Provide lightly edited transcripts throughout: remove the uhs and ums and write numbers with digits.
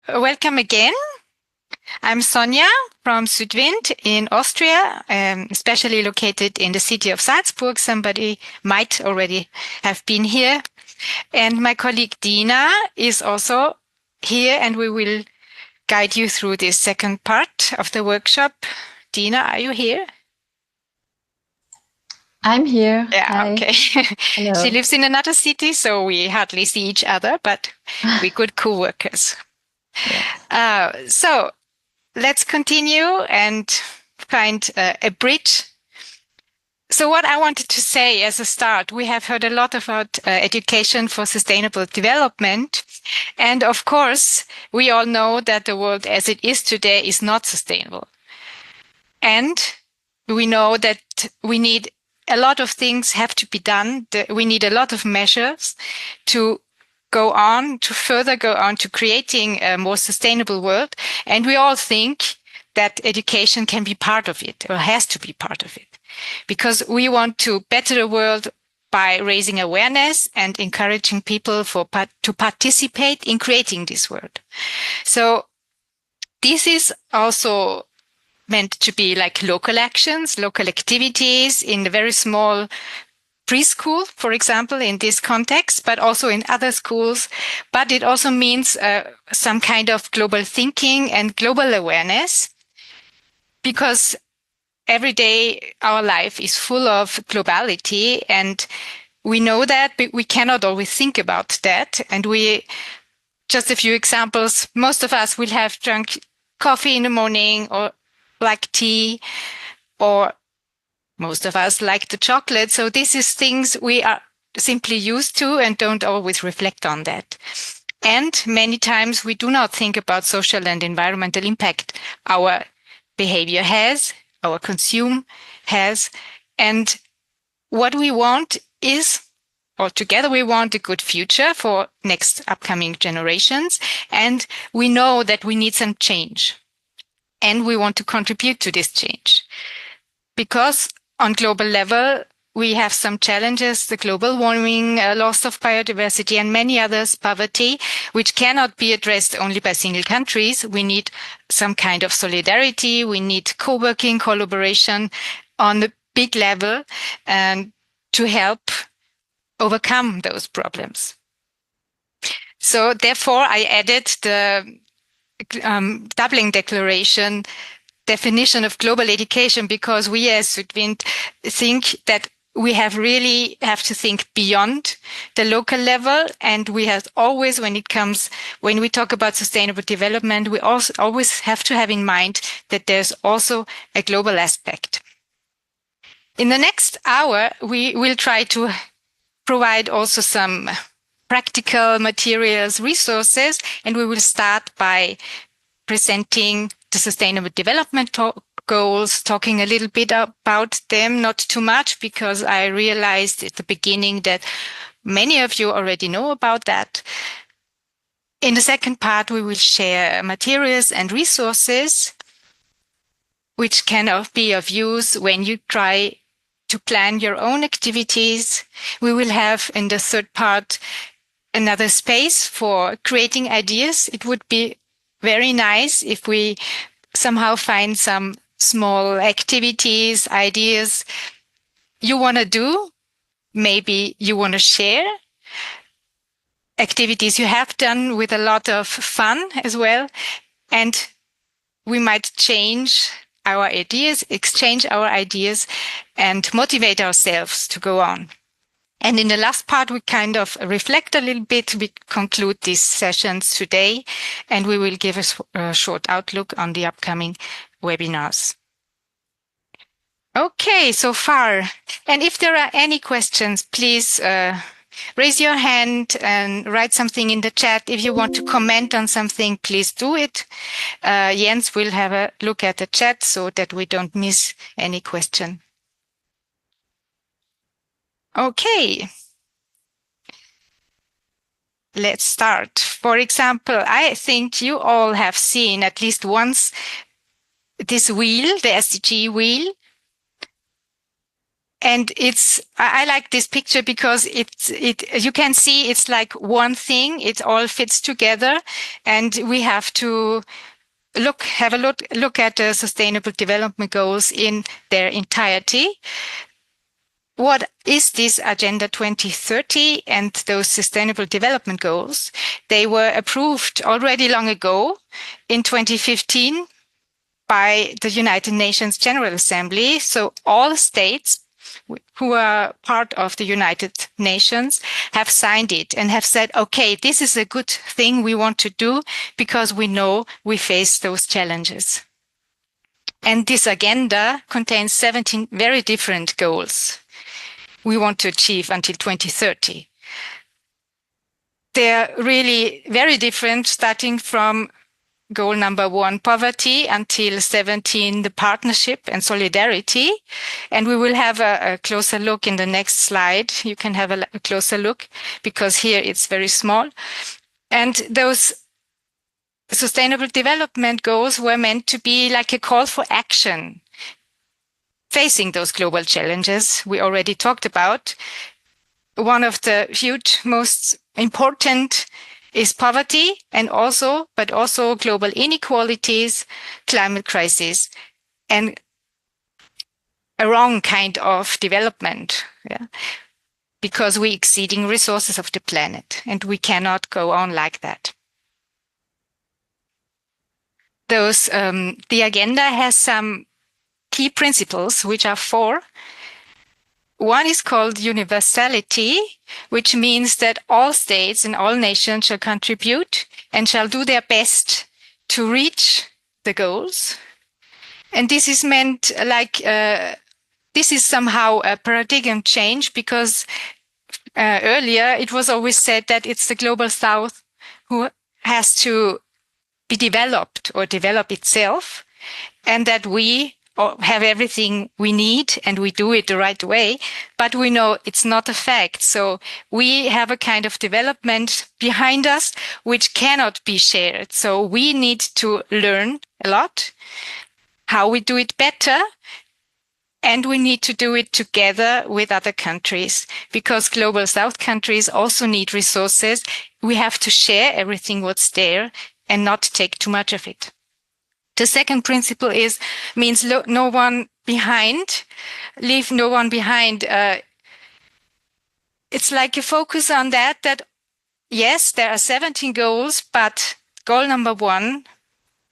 welcome again. I'm Sonja from Südwind in Austria, especially located in the city of Salzburg. Somebody might already have been here. And my colleague Dina is also here, and we will guide you through this second part of the workshop. Dina, are you here? I'm here. Yeah, Hi. okay. She lives in another city, so we hardly see each other, but we're good co-workers. Yes. So let's continue and find a bridge. So what I wanted to say as a start, we have heard a lot about education for sustainable development. And of course, we all know that the world as it is today is not sustainable. And we know that we need a lot of things have to be done. We need a lot of measures to further go on to creating a more sustainable world. And we all think that education can be part of it or has to be part of it, because we want to better the world by raising awareness and encouraging people to participate in creating this world. So this is also meant to be like local actions, local activities in the very small preschool, for example, in this context, but also in other schools. But it also means some kind of global thinking and global awareness, because every day our life is full of globality, and we know that, but we cannot always think about that. And just a few examples, most of us will have drunk coffee in the morning or like tea, or most of us like the chocolate. So this is things we are simply used to and don't always reflect on that. And many times we do not think about social and environmental impact our behavior has, our consume has. And what we want is, altogether, we want a good future for next upcoming generations. And we know that we need some change. And we want to contribute to this change. Because on global level, we have some challenges, the global warming, loss of biodiversity, and many others, poverty, which cannot be addressed only by single countries. We need some kind of solidarity. We need co-working, collaboration on a big level, and to help overcome those problems. So therefore, I added the Dublin Declaration definition of global education, because we as Südwind think that we really have to think beyond the local level. And we have always, when we talk about sustainable development, we also always have to have in mind that there's also a global aspect. In the next hour, we will try to provide also some practical materials, resources, and we will start by presenting the Sustainable Development Goals, talking a little bit about them, not too much, because I realized at the beginning that many of you already know about that. In the second part, we will share materials and resources which can be of use when you try to plan your own activities. We will have in the third part another space for creating ideas. It would be very nice if we somehow find some small activities, ideas you want to do. Maybe you want to share activities you have done with a lot of fun as well. And we might change our ideas, exchange our ideas, and motivate ourselves to go on. And in the last part, we kind of reflect a little bit. We conclude these sessions today, and we will give a short outlook on the upcoming webinars. Okay, so far. And if there are any questions, please raise your hand and write something in the chat. If you want to comment on something, please do it. Jens will have a look at the chat so that we don't miss any question. Okay. Let's start. For example, I think you all have seen at least once this wheel, the SDG wheel. And I like this picture because you can see it's like one thing. It all fits together, and we have to have a look at the Sustainable Development Goals in their entirety. What is this Agenda 2030 and those Sustainable Development Goals? They were approved already long ago in 2015 by the United Nations General Assembly. So all states who are part of the United Nations have signed it and have said, okay, this is a good thing we want to do because we know we face those challenges. And this agenda contains 17 very different goals we want to achieve until 2030. They're really very different, starting from goal number 1, poverty, until 17, the partnership and solidarity. And we will have a closer look in the next slide. You can have a closer look because here it's very small. And those Sustainable Development Goals were meant to be like a call for action facing those global challenges we already talked about. One of the huge, most important is poverty, but also global inequalities, climate crisis, and a wrong kind of development, because we're exceeding resources of the planet, and we cannot go on like that. The agenda has some key principles, which are 4. One is called universality, which means that all states and all nations shall contribute and shall do their best to reach the goals. And this is meant like, this is somehow a paradigm change, because earlier it was always said that it's the global south who has to be developed or develop itself, and that we have everything we need and we do it the right way. But we know it's not a fact. So we have a kind of development behind us which cannot be shared. So we need to learn a lot how we do it better. And we need to do it together with other countries, because global south countries also need resources. We have to share everything what's there and not take too much of it. The second principle means no one behind, leave no one behind. It's like a focus on that yes, there are 17 goals, but goal number 1,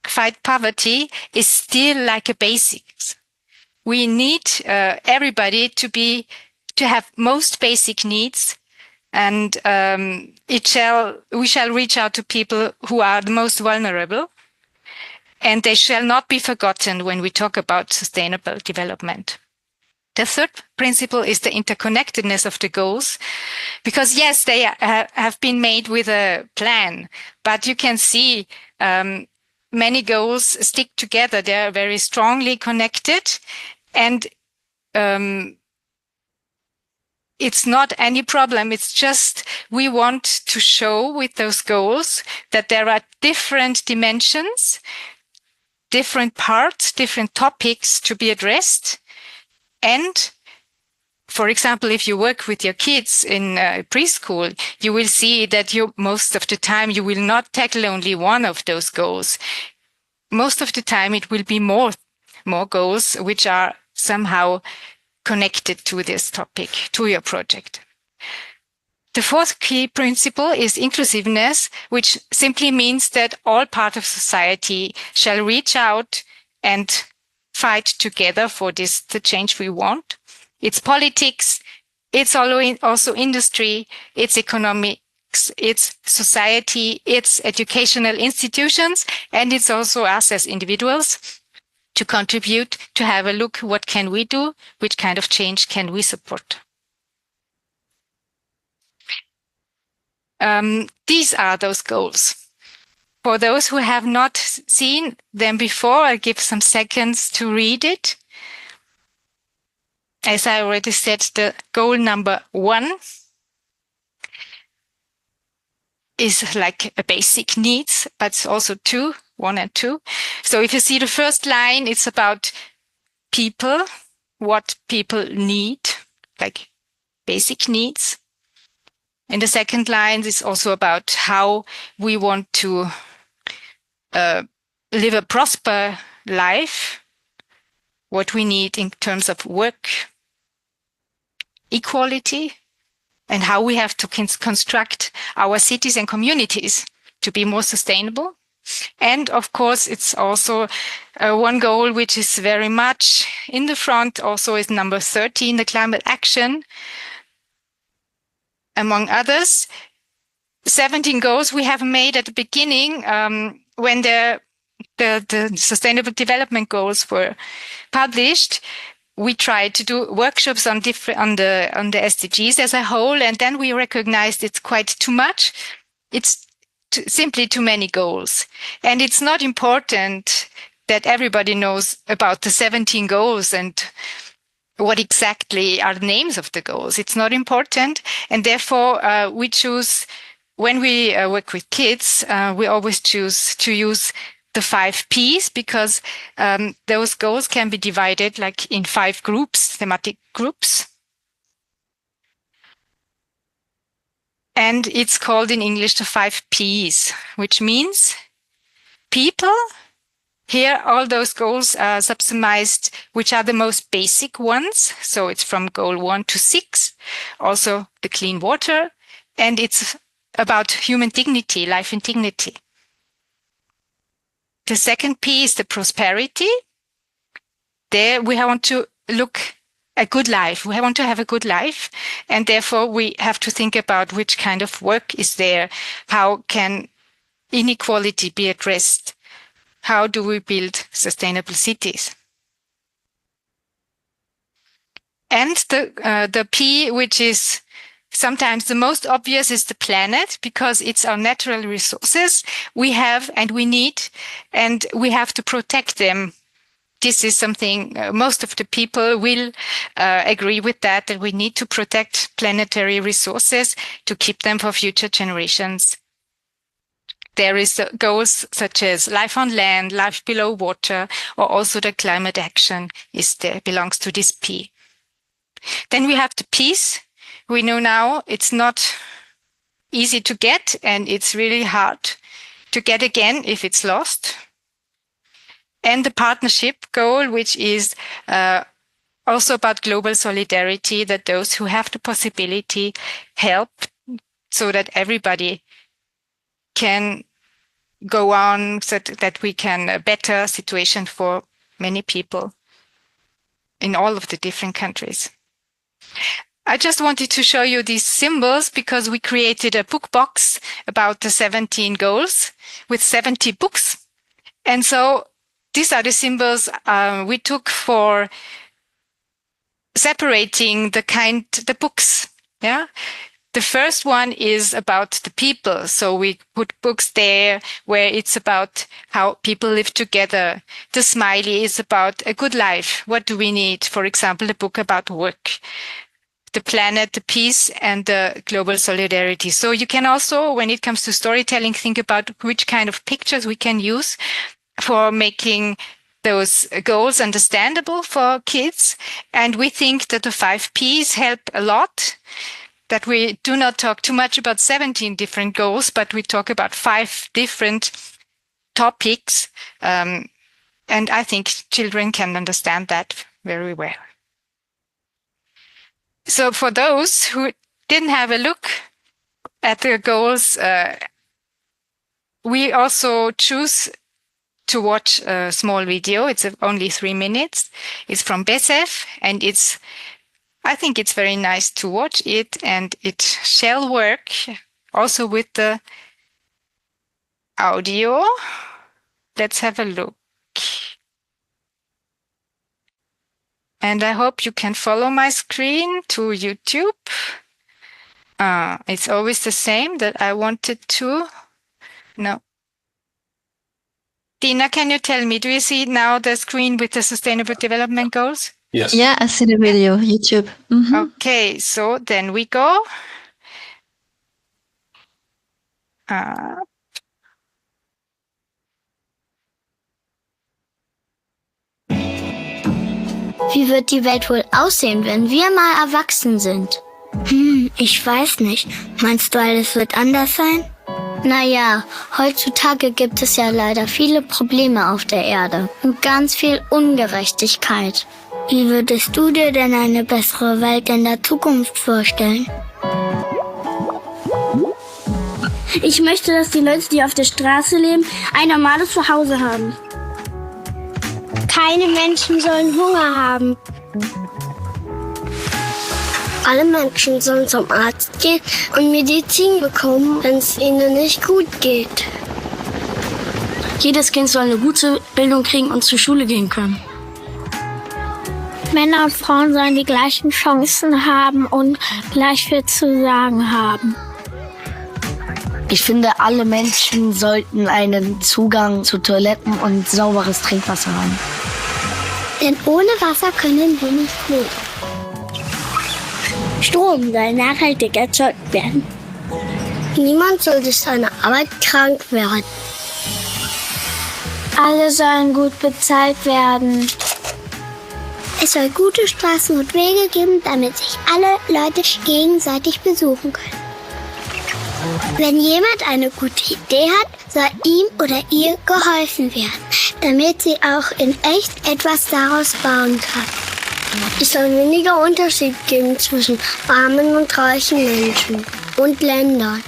fight poverty, is still like a basics. We need everybody to have most basic needs, and we shall reach out to people who are the most vulnerable. And they shall not be forgotten when we talk about sustainable development. The third principle is the interconnectedness of the goals, because yes, they have been made with a plan, but you can see many goals stick together. They are very strongly connected, and it's not any problem. It's just we want to show with those goals that there are different dimensions, different parts, different topics to be addressed. And for example, if you work with your kids in preschool, you will see that most of the time you will not tackle only one of those goals. Most of the time it will be more goals which are somehow connected to this topic, to your project. The fourth key principle is inclusiveness, which simply means that all parts of society shall reach out and fight together for the change we want. It's politics, it's also industry, it's economics, it's society, it's educational institutions, and it's also us as individuals to contribute, to have a look, what can we do, which kind of change can we support. These are those goals. For those who have not seen them before, I'll give some seconds to read it. As I already said, the goal number 1 is like a basic needs, but it's also 1 and 2. So if you see the first line, it's about people, what people need. like basic needs. And the second line is also about how we want to live a prosper life, what we need in terms of work, equality, and how we have to construct our cities and communities to be more sustainable. And of course, it's also one goal which is very much in the front also is number 13, the climate action. Among others, 17 goals we have made at the beginning when the Sustainable Development Goals were published. We tried to do workshops on the SDGs as a whole, and then we recognized it's quite too much. It's simply too many goals. And it's not important that everybody knows about the 17 goals and what exactly are the names of the goals. It's not important. And therefore, we choose, when we work with kids, we always choose to use the 5 Ps, because those goals can be divided like in 5 groups, thematic groups. And it's called in English the 5 Ps, which means people. Here, all those goals are subsumized, which are the most basic ones. So it's from goal 1 to 6, also the clean water, and it's about human dignity, life and dignity. The second P is the prosperity. There we want to look a good life. We want to have a good life. And therefore we have to think about which kind of work is there. How can inequality be addressed? How do we build sustainable cities? And the P, which is sometimes the most obvious, is the planet, because it's our natural resources we have and we need, and we have to protect them. This is something most of the people will agree with, that we need to protect planetary resources to keep them for future generations. There is goals such as life on land, life below water, or also the climate action belongs to this P. Then we have the peace. We know now it's not easy to get, and it's really hard to get again if it's lost. And the partnership goal, which is also about global solidarity, that those who have the possibility help so that everybody can go on, so that we can a better situation for many people in all of the different countries. I just wanted to show you these symbols because we created a book box about the 17 goals with 70 books. And so these are the symbols we took for separating the books. Yeah. The first one is about the people. So we put books there where it's about how people live together. The smiley is about a good life. What do we need? For example, a book about work. The planet, the peace, and the global solidarity. So you can also, when it comes to storytelling, think about which kind of pictures we can use for making those goals understandable for kids. And we think that the 5 Ps help a lot, that we do not talk too much about 17 different goals, but we talk about 5 different topics. And I think children can understand that very well. So for those who didn't have a look at the goals, we also choose to watch a small video. It's only 3 minutes. It's from BESEF, and I think it's very nice to watch it, and it shall work also with the audio. Let's have a look. And I hope you can follow my screen to YouTube. It's always the same that I wanted to. No. Dina, can you tell me, do you see now the screen with the Sustainable Development Goals? Yes. Yeah, I see the video, YouTube. Okay, so then we go. Wie wird die Welt wohl aussehen, wenn wir mal erwachsen sind? Ich weiß nicht. Meinst du, alles wird anders sein? Naja, heutzutage gibt es ja leider viele Probleme auf der Erde und ganz viel Ungerechtigkeit. Wie würdest du dir denn eine bessere Welt in der Zukunft vorstellen? Ich möchte, dass die Leute, die auf der Straße leben, ein normales Zuhause haben. Keine Menschen sollen Hunger haben. Alle Menschen sollen zum Arzt gehen und Medizin bekommen, wenn es ihnen nicht gut geht. Jedes Kind soll eine gute Bildung kriegen und zur Schule gehen können. Männer und Frauen sollen die gleichen Chancen haben und gleich viel zu sagen haben. Ich finde, alle Menschen sollten einen Zugang zu Toiletten und sauberes Trinkwasser haben. Denn ohne Wasser können wir nicht leben. Strom soll nachhaltig erzeugt werden. Niemand soll durch seine Arbeit krank werden. Alle sollen gut bezahlt werden. Es soll gute Straßen und Wege geben, damit sich alle Leute gegenseitig besuchen können. Wenn jemand eine gute Idee hat, soll ihm oder ihr geholfen werden, damit sie auch in echt etwas daraus bauen kann. Es soll weniger Unterschied geben zwischen armen und reichen Menschen und Ländern.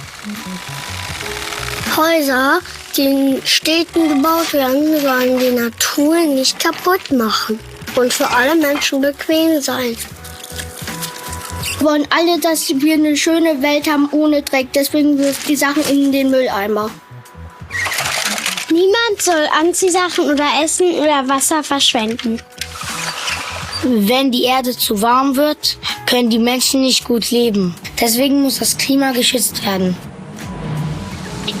Häuser, die in Städten gebaut werden, sollen die Natur nicht kaputt machen und für alle Menschen bequem sein. Wir wollen alle, dass wir eine schöne Welt haben ohne Dreck. Deswegen wirft die Sachen in den Mülleimer. Niemand soll Anziehsachen oder Essen oder Wasser verschwenden. Wenn die Erde zu warm wird, können die Menschen nicht gut leben. Deswegen muss das Klima geschützt werden.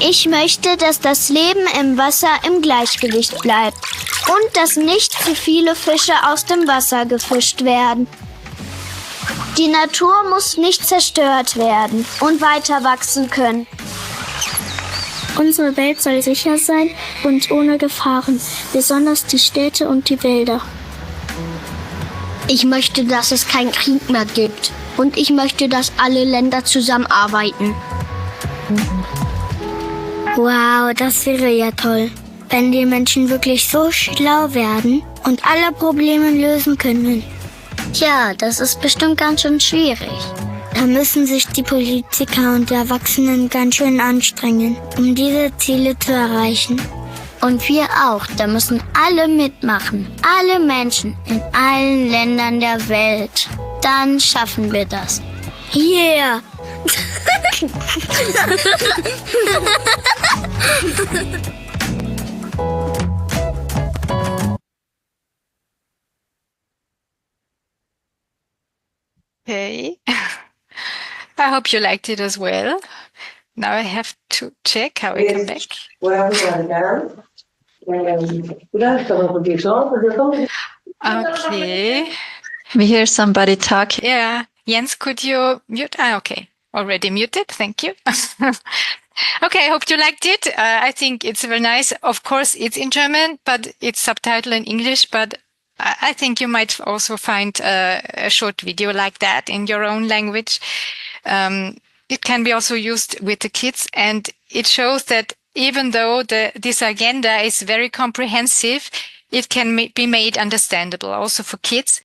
Ich möchte, dass das Leben im Wasser im Gleichgewicht bleibt und dass nicht zu viele Fische aus dem Wasser gefischt werden. Die Natur muss nicht zerstört werden und weiter wachsen können. Unsere Welt soll sicher sein und ohne Gefahren, besonders die Städte und die Wälder. Ich möchte, dass es keinen Krieg mehr gibt. Und ich möchte, dass alle Länder zusammenarbeiten. Wow, das wäre ja toll. Wenn die Menschen wirklich so schlau werden und alle Probleme lösen können. Ja, das ist bestimmt ganz schön schwierig. Da müssen sich die Politiker und Erwachsenen ganz schön anstrengen, um diese Ziele zu erreichen. Und wir auch, da müssen alle mitmachen. Alle Menschen in allen Ländern der Welt. Dann schaffen wir das. Yeah! Okay. I hope you liked it as well. Now I have to check how we come back. Okay. We hear somebody talk. Yeah. Jens, could you mute? Okay. Already muted. Thank you. Okay, I hope you liked it. I think it's very nice. Of course, it's in German, but it's subtitled in English. But I think you might also find a short video like that in your own language. It can be also used with the kids, and it shows that even though this agenda is very comprehensive, it can be made understandable also for kids.